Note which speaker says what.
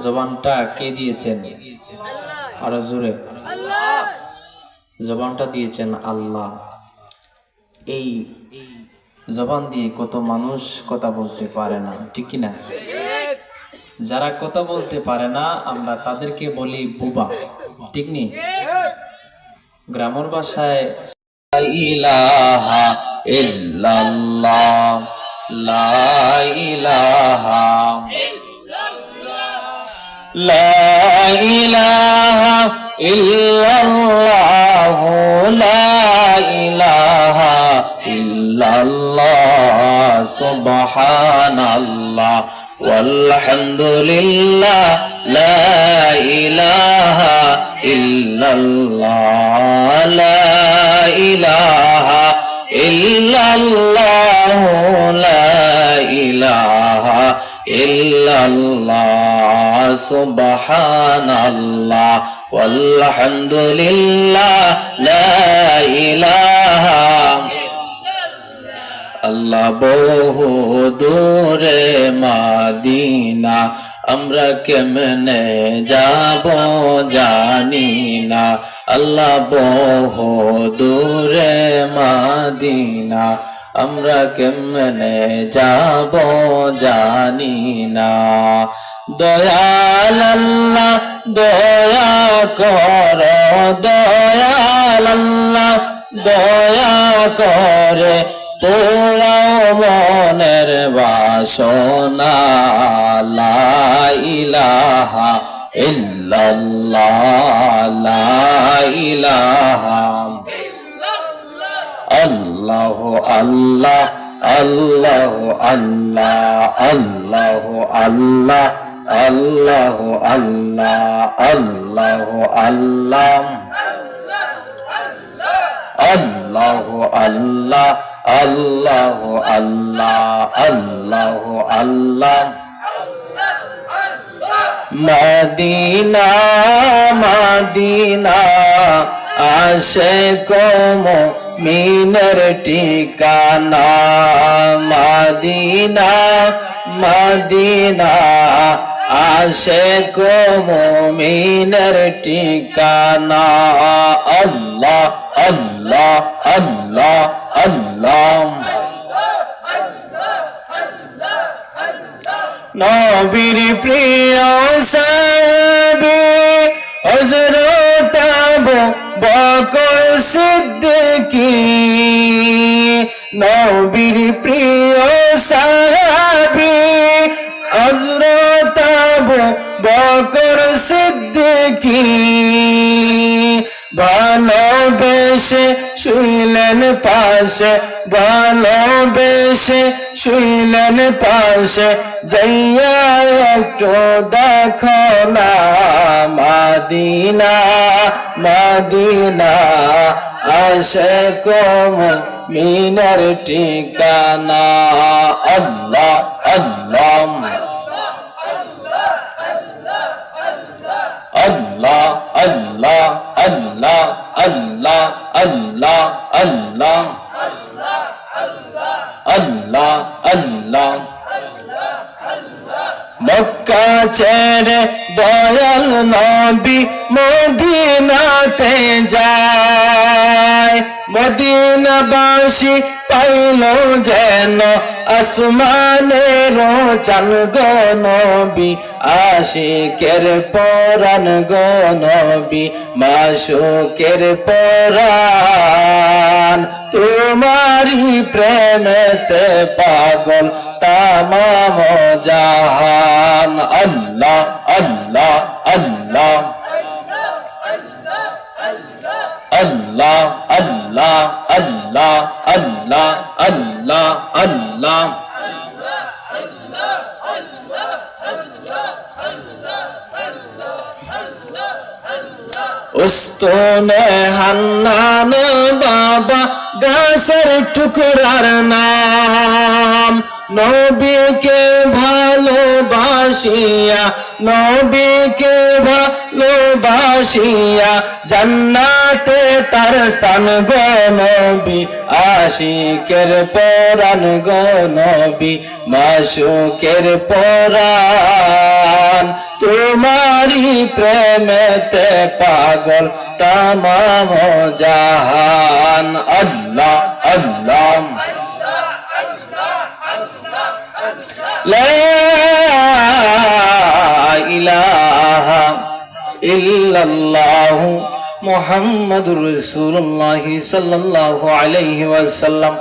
Speaker 1: জবানটা কে দিয়েছেন? আরো জোরে। জবানটা দিয়েছেন আল্লাহ। এই জবান দিয়ে কত মানুষ কথা বলতে পারে না, ঠিক কি না? যারা কথা বলতে পারে না আমরা তাদেরকে বলি বুবা, ঠিক নি? গ্রামের ভাষায় লা ইলাহা ইল্লাল্লাহ, লা ইলাহা লা ইলাহা ইল্লাল্লাহ, লা ইলাহা ইল্লাল্লাহ, সুবহানাল্লাহ ওয়ালহামদুলিল্লাহ, লা ইলাহা ইল্লাল্লাহ, লা ইলাহা ইল্লাল্লাহ, লা ইলাহা ইল্লাল্লাহ, সুবহানাল্লাহ ওয়ালহামদুলিল্লাহ, লা ইলাহা। আল্লাহ বহু দূরে মদিনা, আমরা কেমনে যাব জানি না। আল্লাহ বহু দূরে মদিনা, আমরা কেমনে যাব জানি না। দয়াল আল্লাহ দয়া কর, দয়াল আল্লাহ দয়া করে পোড়াও মনের বাসনা। লা ইলাহা ইল্লাল্লাহ, লা ইলাহা আল্লাহ আল্লাহ আল্লাহ আল্লাহ আল্লাহ আল্লাহ আল্লাহ আল্লাহ আল্লাহ আল্লাহ আল্লাহ আল্লাহ আল্লাহ আল্লাহ আল্লাহ আল্লাহ। মদিনা মদিনা আশিক মুমিনের ঠিকানা। মদিনা মদিনা আশিক মুমিনের ঠিকানা। আল্লাহ আল্লাহ আল্লাহ আল্লাহ। নবীর প্রিয় সাহাবী হযরত আবু বকর সিদ্দিকী, নবীর প্রিয় সাহাবী হযরত আবু বকর সিদ্দিকী। ভালোবেসে শুইলেন পাশে, ভালোবেসে শুইলেন পাশে, যাইয়া একটু দেখো না মদিনা মদিনা আশিক মুমিনের ঠিকানা। আল্লাহ আল্লাহ আল্লাহ আল্লাহ আল্লাহ আল্লাহ আল্লাহ আল্লাহ আল্লাহ আল্লাহ। মক্কা ছেড়ে দয়াল নবী মদিনাতে যায়। মদিনাবাসী পাইল যেন আসমানের চান গো নবী, আশিকের পরাণ গো নবী, মাশুকের পরাণ। তোমারি প্রেমেতে পাগল তামাম জাহান। আল্লাহ আল্লাহ আল্লাহ আল্লাহ আল্লাহ আল্লাহ আল্লাহ আল্লাহ আল্লাহ। উস্তনে হান্নান বাবা গাছের টুকরার নাম। নবীকে ভালোবাসিয়া
Speaker 2: নবীকে ভালোবাসিয়া জান্নাতে তার স্থান গো নবী আশিকের পরাণ গো নবী মাশুকের পরাণ তোমারি প্রেমেতে পাগল তামাম জাহান আল্লাহ আল্লাহ লা ইলাহা ইল্লাল্লাহু মুহাম্মাদুর রাসূলুল্লাহ সাল্লাল্লাহু আলাইহি ওয়াসাল্লাম।